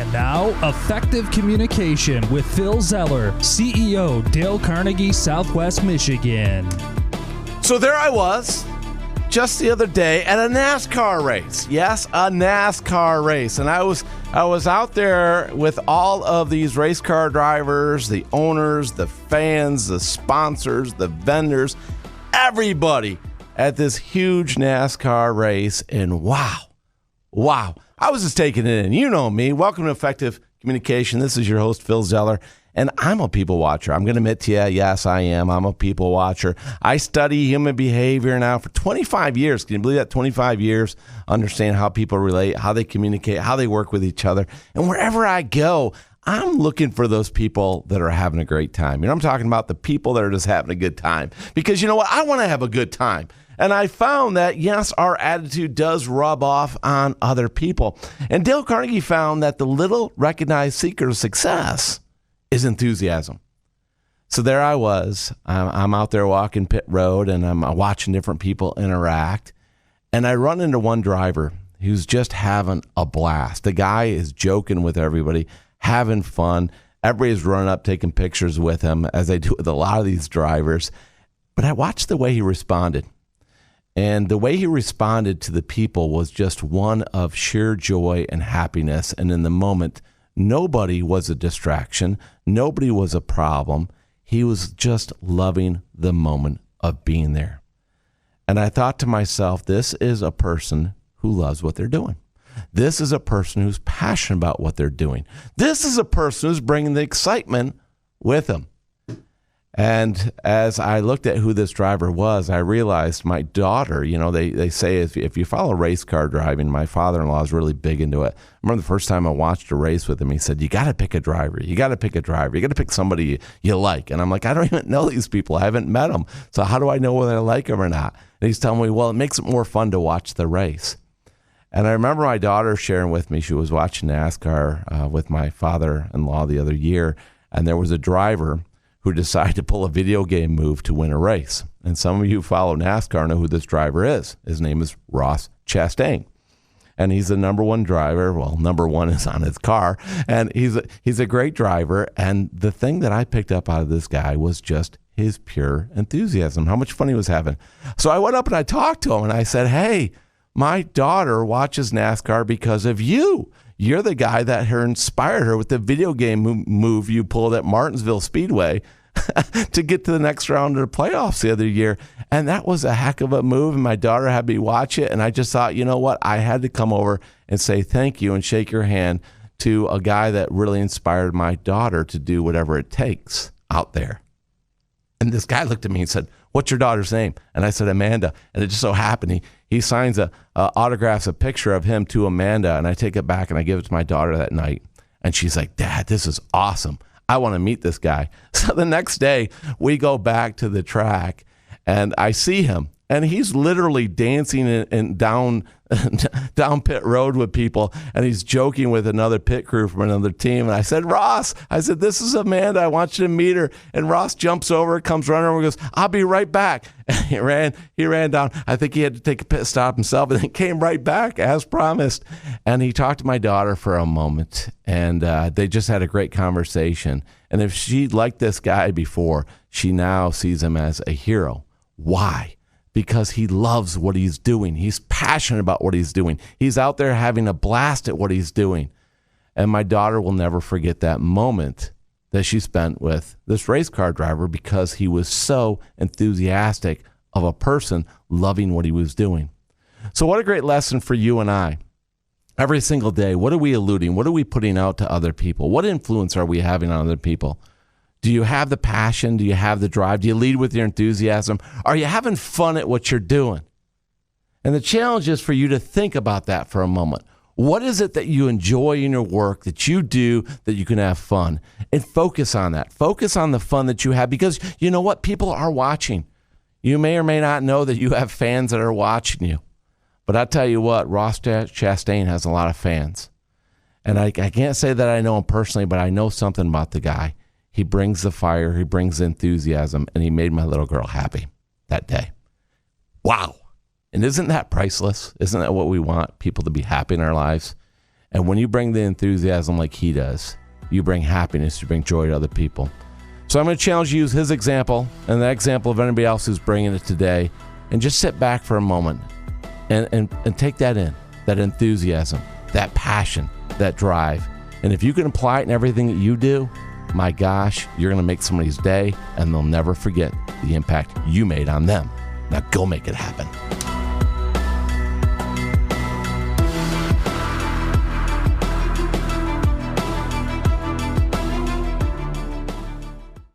And now, Effective Communication with Phil Zeller, CEO, Dale Carnegie, Southwest Michigan. So there I was just the other day at a NASCAR race. Yes, a NASCAR race. And I was out there with all of these race car drivers, the owners, the fans, the sponsors, the vendors, everybody at this huge NASCAR race. And wow, I was just taking it in. You know me. Welcome to Effective Communication. This is your host, Phil Zeller, and I'm a people watcher. I'm going to admit to you, yes, I am. I'm a people watcher. I study human behavior now for 25 years. Can you believe that? 25 years, understand how people relate, how they communicate, how they work with each other. And wherever I go, I'm looking for those people that are having a great time. You know, I'm talking about the people that are just having a good time. Because you know what? I want to have a good time. And I found that, yes, our attitude does rub off on other people. And Dale Carnegie found that the little recognized secret of success is enthusiasm. So there I was. I'm out there walking pit road, and I'm watching different people interact. And I run into one driver who's just having a blast. The guy is joking with everybody, having fun. Everybody's running up, taking pictures with him, as they do with a lot of these drivers. But I watched the way he responded. And the way he responded to the people was just one of sheer joy and happiness. And in the moment, nobody was a distraction. Nobody was a problem. He was just loving the moment of being there. And I thought to myself, this is a person who loves what they're doing. This is a person who's passionate about what they're doing. This is a person who's bringing the excitement with them. And as I looked at who this driver was, I realized my daughter, you know, they say if you follow race car driving, my father-in-law is really big into it. I remember the first time I watched a race with him, he said, you got to pick a driver. You got to pick a driver. You got to pick somebody you like. And I'm like, I don't even know these people. I haven't met them. So how do I know whether I like them or not? And he's telling me, well, it makes it more fun to watch the race. And I remember my daughter sharing with me, she was watching NASCAR with my father-in-law the other year, and there was a driver who decided to pull a video game move to win a race. And some of you who follow NASCAR know who this driver is. His name is Ross Chastain. And he's the number one driver. Well, number one is on his car. And he's a great driver. And the thing that I picked up out of this guy was just his pure enthusiasm, how much fun he was having. So I went up and I talked to him and I said, hey, my daughter watches NASCAR because of you. You're the guy that inspired her with the video game move you pulled at Martinsville Speedway to get to the next round of the playoffs the other year. And that was a heck of a move. And my daughter had me watch it. And I just thought, you know what? I had to come over and say thank you and shake your hand to a guy that really inspired my daughter to do whatever it takes out there. And this guy looked at me and said, what's your daughter's name? And I said, Amanda. And it just so happened he signs autographs a picture of him to Amanda, and I take it back and I give it to my daughter that night. And she's like, Dad, this is awesome. I want to meet this guy. So the next day we go back to the track and I see him, and he's literally dancing and down pit road with people, and he's joking with another pit crew from another team. And I said, Ross, this is Amanda. I want you to meet her. And Ross jumps over, comes running over, and goes, I'll be right back. And he ran down. I think he had to take a pit stop himself, and then came right back as promised. And he talked to my daughter for a moment, and they just had a great conversation. And if she liked this guy before, she now sees him as a hero. Why? Because he loves what he's doing. He's passionate about what he's doing. He's out there having a blast at what he's doing. And my daughter will never forget that moment that she spent with this race car driver because he was so enthusiastic of a person loving what he was doing. So what a great lesson for you and I. Every single day, what are we eluding? What are we putting out to other people? What influence are we having on other people? Do you have the passion? Do you have the drive? Do you lead with your enthusiasm? Are you having fun at what you're doing? And the challenge is for you to think about that for a moment. What is it that you enjoy in your work, that you do, that you can have fun? And focus on that. Focus on the fun that you have, because you know what? People are watching. You may or may not know that you have fans that are watching you. But I tell you what, Ross Chastain has a lot of fans. And I can't say that I know him personally, but I know something about the guy. He brings the fire, he brings the enthusiasm, and he made my little girl happy that day. Wow. And isn't that priceless? Isn't that what we want? People to be happy in our lives. And when you bring the enthusiasm like he does, you bring happiness, you bring joy to other people. So I'm going to challenge you to use his example and the example of anybody else who's bringing it today, and just sit back for a moment and take that in, that enthusiasm, that passion, that drive. And if you can apply it in everything that you do, my gosh, you're going to make somebody's day, and they'll never forget the impact you made on them. Now go make it happen.